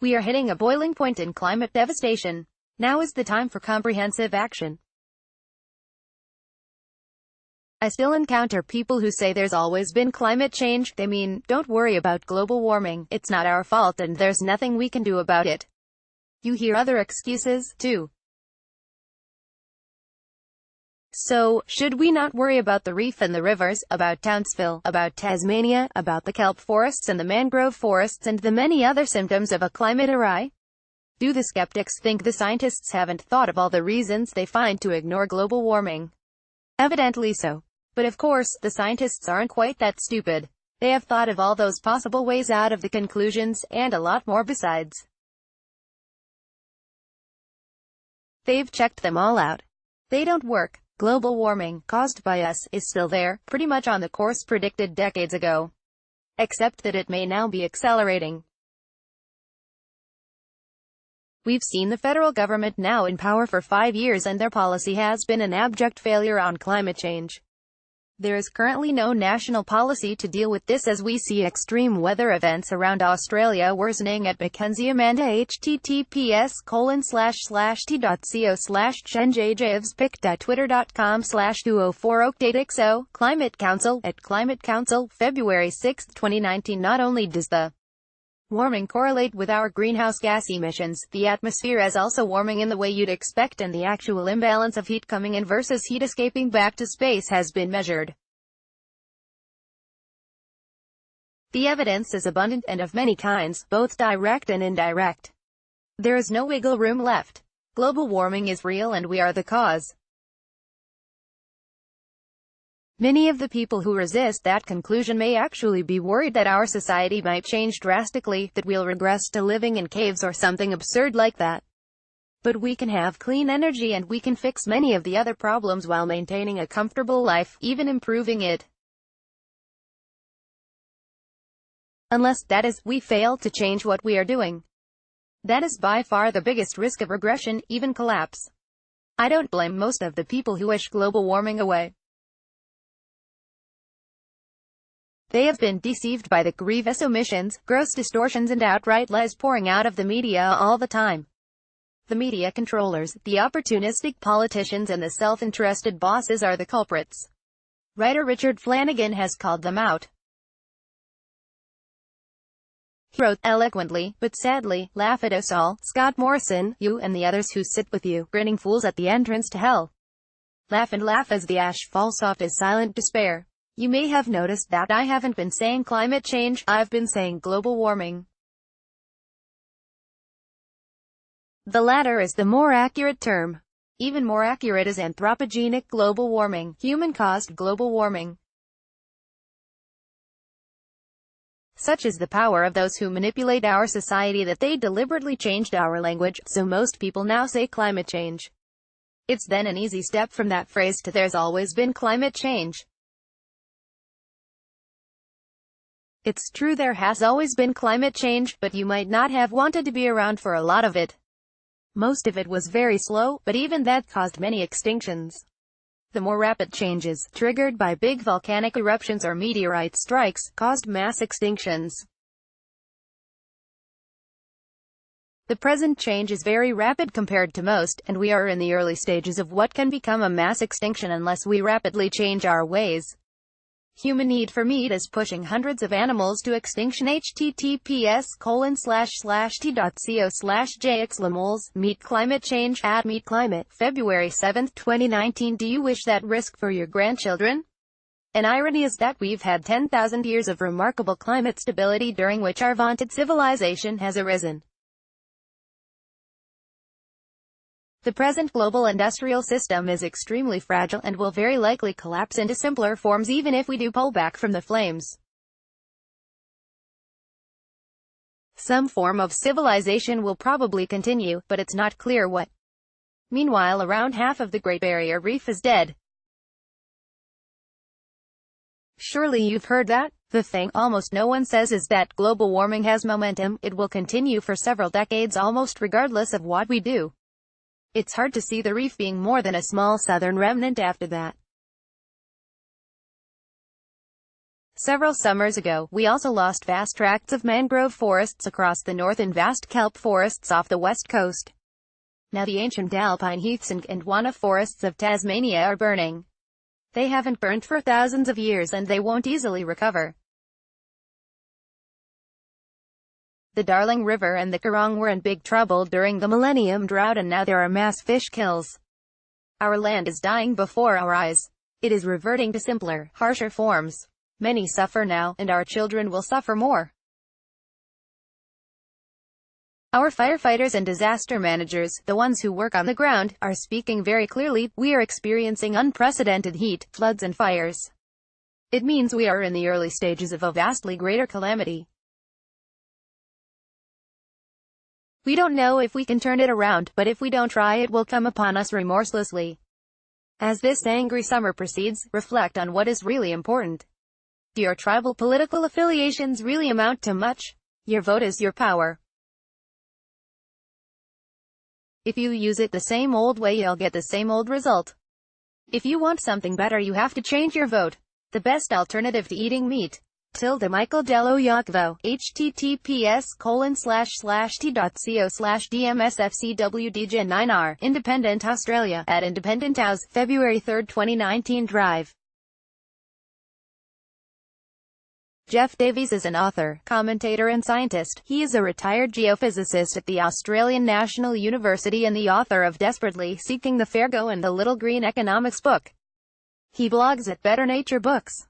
We are hitting a boiling point in climate devastation. Now is the time for comprehensive action. I still encounter people who say there's always been climate change. They mean, don't worry about global warming, it's not our fault and there's nothing we can do about it. You hear other excuses, too. So, should we not worry about the reef and the rivers, about Townsville, about Tasmania, about the kelp forests and the mangrove forests and the many other symptoms of a climate awry? Do the skeptics think the scientists haven't thought of all the reasons they find to ignore global warming? Evidently so. But of course, the scientists aren't quite that stupid. They have thought of all those possible ways out of the conclusions, and a lot more besides. They've checked them all out. They don't work. Global warming, caused by us, is still there, pretty much on the course predicted decades ago. Except that it may now be accelerating. We've seen the federal government now in power for 5 years and their policy has been an abject failure on climate change. There is currently no national policy to deal with this as we see extreme weather events around Australia worsening at Mackenzie Amanda https://t.co/chenjjevspic.twitter.com/2040 Climate Council at Climate Council, February 6, 2019. Not only does the warming correlate with our greenhouse gas emissions, the atmosphere is also warming in the way you'd expect, and the actual imbalance of heat coming in versus heat escaping back to space has been measured. The evidence is abundant and of many kinds, both direct and indirect. There is no wiggle room left. Global warming is real and we are the cause. Many of the people who resist that conclusion may actually be worried that our society might change drastically, that we'll regress to living in caves or something absurd like that. But we can have clean energy and we can fix many of the other problems while maintaining a comfortable life, even improving it. Unless, that is, we fail to change what we are doing. That is by far the biggest risk of regression, even collapse. I don't blame most of the people who wish global warming away. They have been deceived by the grievous omissions, gross distortions and outright lies pouring out of the media all the time. The media controllers, the opportunistic politicians and the self-interested bosses are the culprits. Writer Richard Flanagan has called them out. He wrote, eloquently, but sadly, laugh at us all, Scott Morrison, you and the others who sit with you, grinning fools at the entrance to hell. Laugh and laugh as the ash falls off as silent despair. You may have noticed that I haven't been saying climate change, I've been saying global warming. The latter is the more accurate term. Even more accurate is anthropogenic global warming, human-caused global warming. Such is the power of those who manipulate our society that they deliberately changed our language, so most people now say climate change. It's then an easy step from that phrase to there's always been climate change. It's true there has always been climate change, but you might not have wanted to be around for a lot of it. Most of it was very slow, but even that caused many extinctions. The more rapid changes, triggered by big volcanic eruptions or meteorite strikes, caused mass extinctions. The present change is very rapid compared to most, and we are in the early stages of what can become a mass extinction unless we rapidly change our ways. Human need for meat is pushing hundreds of animals to extinction. https://t.co/jxlemoles, Meat Climate Change, at Meat Climate, February 7, 2019. Do you wish that risk for your grandchildren? An irony is that we've had 10,000 years of remarkable climate stability during which our vaunted civilization has arisen. The present global industrial system is extremely fragile and will very likely collapse into simpler forms even if we do pull back from the flames. Some form of civilization will probably continue, but it's not clear what. Meanwhile, around half of the Great Barrier Reef is dead. Surely you've heard that? The thing almost no one says is that global warming has momentum. It will continue for several decades almost regardless of what we do. It's hard to see the reef being more than a small southern remnant after that. Several summers ago, we also lost vast tracts of mangrove forests across the north and vast kelp forests off the west coast. Now the ancient alpine heaths and Gondwana forests of Tasmania are burning. They haven't burnt for thousands of years and they won't easily recover. The Darling River and the Coorong were in big trouble during the millennium drought and now there are mass fish kills. Our land is dying before our eyes. It is reverting to simpler, harsher forms. Many suffer now, and our children will suffer more. Our firefighters and disaster managers, the ones who work on the ground, are speaking very clearly. We are experiencing unprecedented heat, floods and fires. It means we are in the early stages of a vastly greater calamity. We don't know if we can turn it around, but if we don't try it will come upon us remorselessly. As this angry summer proceeds, reflect on what is really important. Do your tribal political affiliations really amount to much? Your vote is your power. If you use it the same old way, you'll get the same old result. If you want something better, you have to change your vote. The best alternative to eating meat. Michael Dello Yakvo, https://t.co/dmsfcwdj9r, Independent Australia, at Independent House, February 3, 2019 Drive. Jeff Davies is an author, commentator and scientist. He is a retired geophysicist at the Australian National University and the author of Desperately Seeking the Fair Go and the Little Green Economics book. He blogs at Better Nature Books.